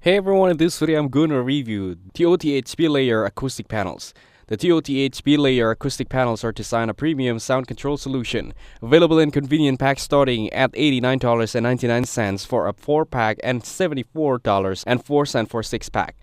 Hey everyone, in this video I'm going to review TOTH Bilayer Acoustic Panels. The TOTH Bilayer Acoustic Panels are designed a premium sound control solution, available in convenient packs starting at $89.99 for a 4-pack and $74.04 for a 6-pack.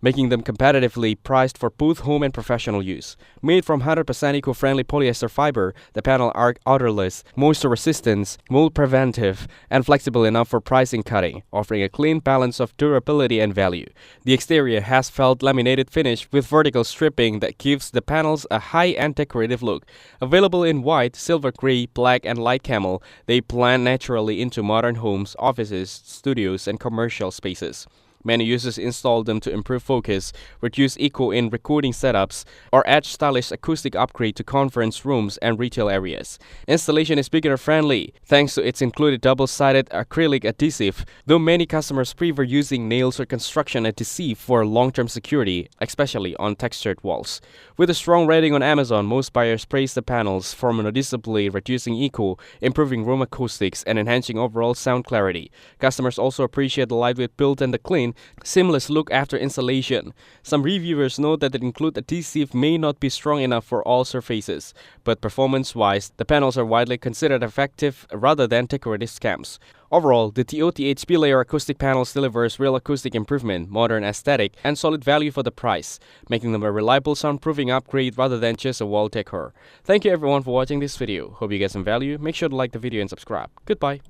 Making them competitively priced for both home and professional use. Made from 100% eco-friendly polyester fiber, the panel are odorless, moisture resistant, mold preventive, and flexible enough for pricing cutting, offering a clean balance of durability and value. The exterior has felt laminated finish with vertical stripping that gives the panels a high-end decorative look. Available in white, silver gray, black, and light camel, they blend naturally into modern homes, offices, studios, and commercial spaces. Many users install them to improve focus, reduce echo in recording setups, or add stylish acoustic upgrade to conference rooms and retail areas. Installation is beginner-friendly thanks to its included double-sided acrylic adhesive, though many customers prefer using nails or construction adhesive for long-term security, especially on textured walls. With a strong rating on Amazon, most buyers praise the panels for noticeably reducing echo, improving room acoustics, and enhancing overall sound clarity. Customers also appreciate the lightweight build and the clean, seamless look after installation. Some reviewers note that the included adhesive may not be strong enough for all surfaces, but performance-wise, the panels are widely considered effective rather than decorative scams. Overall, the TOTH Bilayer Acoustic Panels delivers real acoustic improvement, modern aesthetic, and solid value for the price, making them a reliable soundproofing upgrade rather than just a wall decor. Thank you everyone for watching this video. Hope you get some value. Make sure to like the video and subscribe. Goodbye.